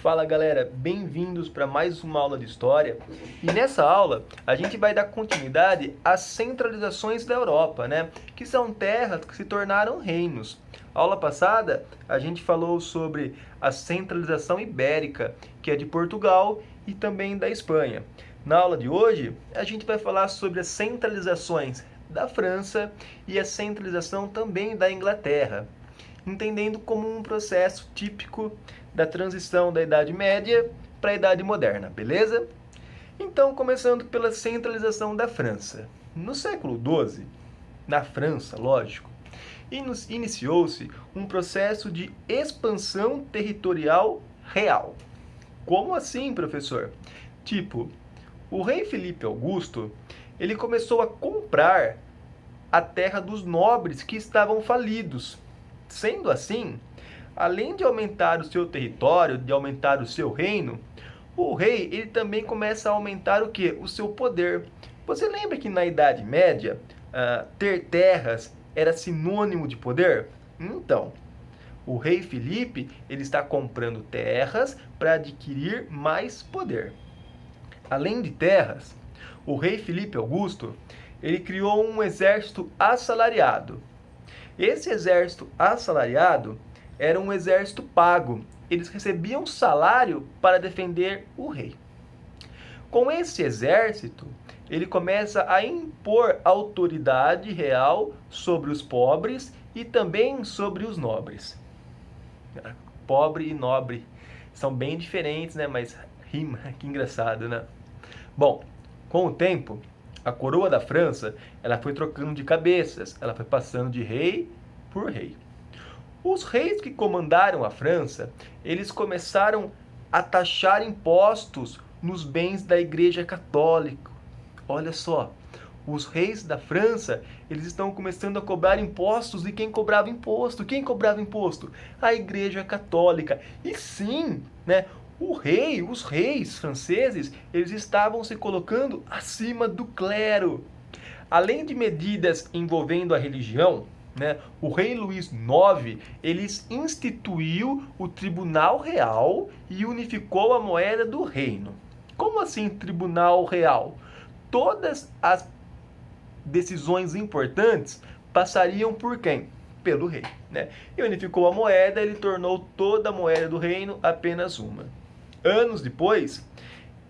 Fala galera, bem-vindos para mais uma aula de História. E nessa aula a gente vai dar continuidade às centralizações da Europa, que são terras que se tornaram reinos. A aula passada a gente falou sobre a centralização ibérica, que é de Portugal e também da Espanha. Na aula de hoje a gente vai falar sobre as centralizações da França e a centralização também da Inglaterra, entendendo como um processo típico da transição da Idade Média para a Idade Moderna, beleza? Então, começando pela centralização da França. No século XII, na França, lógico, iniciou-se um processo de expansão territorial real. Como assim, professor? Tipo, o rei Filipe Augusto, ele começou a comprar a terra dos nobres que estavam falidos. Sendo assim, além de aumentar o seu território, de aumentar o seu reino, o rei ele também começa a aumentar o quê? O seu poder. Você lembra que na Idade Média, ter terras era sinônimo de poder? Então, o rei Filipe ele está comprando terras para adquirir mais poder. Além de terras, o rei Filipe Augusto ele criou um exército assalariado. Esse exército assalariado era um exército pago. Eles recebiam salário para defender o rei. Com esse exército, ele começa a impor autoridade real sobre os pobres e também sobre os nobres. Pobre e nobre são bem diferentes, mas rima, que engraçado, né? Bom, com o tempo, a coroa da França ela foi trocando de cabeças, ela foi passando de rei por rei. Os reis que comandaram a França, eles começaram a taxar impostos nos bens da Igreja Católica. Olha só, os reis da França, eles estão começando a cobrar impostos e quem cobrava imposto? Quem cobrava imposto? A Igreja Católica. E sim, os reis franceses, eles estavam se colocando acima do clero. Além de medidas envolvendo a religião, o rei Luís IX, ele instituiu o Tribunal Real e unificou a moeda do reino. Como assim Tribunal Real? Todas as decisões importantes passariam por quem? Pelo rei. E unificou a moeda, ele tornou toda a moeda do reino apenas uma. Anos depois,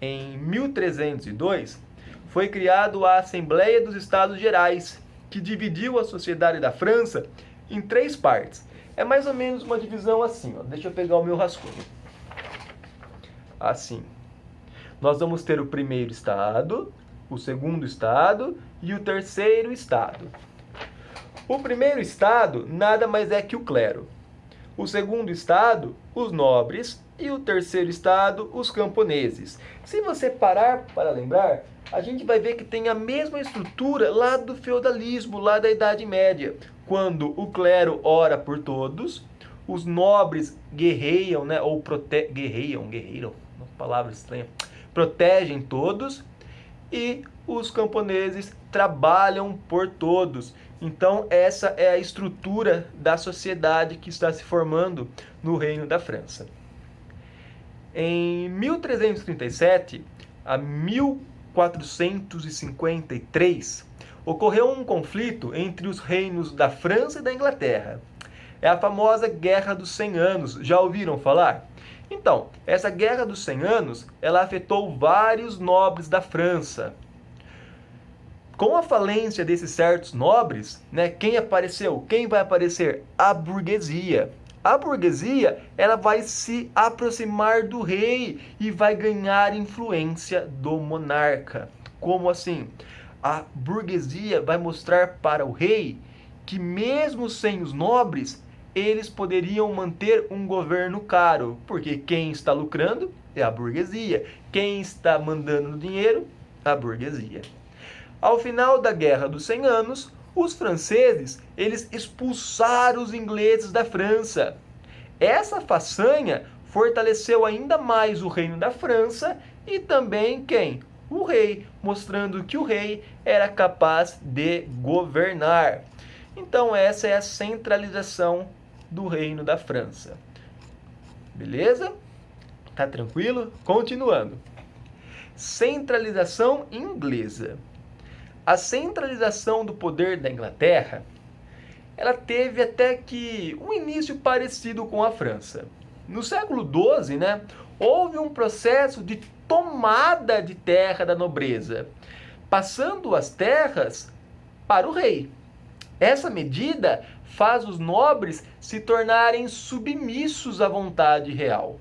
em 1302, foi criado a Assembleia dos Estados Gerais, que dividiu a sociedade da França em 3 partes. É mais ou menos uma divisão assim, Deixa eu pegar o meu rascunho. Assim. Nós vamos ter o primeiro estado, o segundo estado e o terceiro estado. O primeiro estado nada mais é que o clero. O segundo estado, os nobres. E o terceiro estado, os camponeses. Se você parar para lembrar, a gente vai ver que tem a mesma estrutura lá do feudalismo, lá da Idade Média. Quando o clero ora por todos, os nobres guerreiam, guerreiam, uma palavra estranha, protegem todos, e os camponeses trabalham por todos. Então essa é a estrutura da sociedade que está se formando no Reino da França. Em 1337 a 1453, ocorreu um conflito entre os reinos da França e da Inglaterra. É a famosa Guerra dos 100 Anos. Já ouviram falar? Então, essa Guerra dos 100 Anos, ela afetou vários nobres da França. Com a falência desses certos nobres, quem apareceu? Quem vai aparecer? A burguesia. A burguesia ela vai se aproximar do rei e vai ganhar influência do monarca. Como assim? A burguesia vai mostrar para o rei que mesmo sem os nobres, eles poderiam manter um governo caro. Porque quem está lucrando é a burguesia. Quem está mandando dinheiro? A burguesia. Ao final da Guerra dos 100 Anos, os franceses, eles expulsaram os ingleses da França. Essa façanha fortaleceu ainda mais o reino da França e também quem? O rei, mostrando que o rei era capaz de governar. Então essa é a centralização do reino da França. Beleza? Tá tranquilo? Continuando. Centralização inglesa. A centralização do poder da Inglaterra, ela teve até que um início parecido com a França. No século XII, né, houve um processo de tomada de terra da nobreza, passando as terras para o rei. Essa medida faz os nobres se tornarem submissos à vontade real.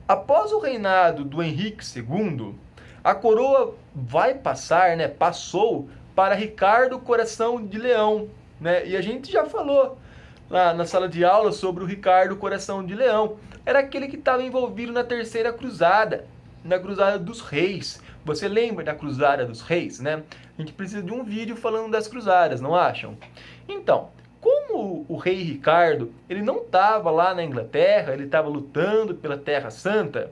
Após o reinado do Henrique II, a coroa passou para Ricardo Coração de Leão, né? E a gente já falou lá na sala de aula sobre o Ricardo Coração de Leão. Era aquele que estava envolvido na Terceira Cruzada, na Cruzada dos Reis. Você lembra da Cruzada dos Reis, né? A gente precisa de um vídeo falando das cruzadas, não acham? Então, como o rei Ricardo, ele não estava lá na Inglaterra, ele estava lutando pela Terra Santa,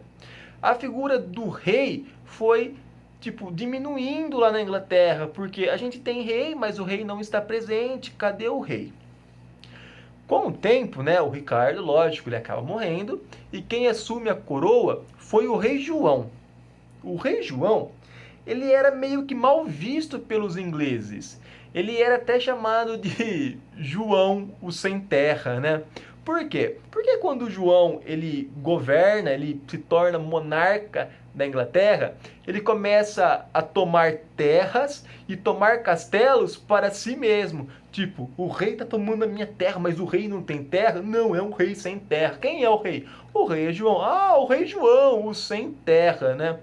a figura do rei foi, diminuindo lá na Inglaterra, porque a gente tem rei, mas o rei não está presente, cadê o rei? Com o tempo, né, o Ricardo, lógico, ele acaba morrendo, e quem assume a coroa foi o rei João. O rei João, ele era meio que mal visto pelos ingleses. Ele era até chamado de João o Sem Terra, né? Por quê? Porque quando João ele governa, ele se torna monarca da Inglaterra, ele começa a tomar terras e tomar castelos para si mesmo. Tipo, o rei está tomando a minha terra, mas o rei não tem terra? Não, é um rei sem terra. Quem é o rei? O rei é João. Ah, o rei João, o sem terra, né?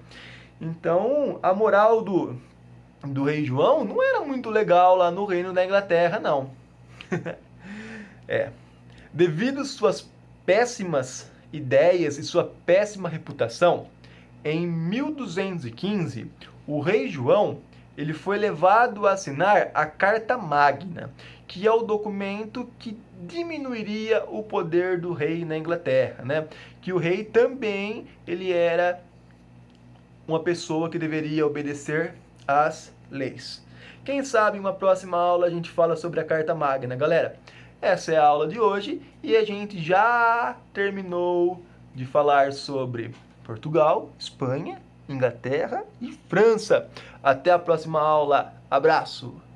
Então, a moral do rei João não era muito legal lá no reino da Inglaterra, não. Devido às suas péssimas ideias e sua péssima reputação, em 1215, o rei João ele foi levado a assinar a Carta Magna, que é o documento que diminuiria o poder do rei na Inglaterra, né? Que o rei também ele era uma pessoa que deveria obedecer às leis. Quem sabe em uma próxima aula a gente fala sobre a Carta Magna, galera. Essa é a aula de hoje e a gente já terminou de falar sobre Portugal, Espanha, Inglaterra e França. Até a próxima aula. Abraço!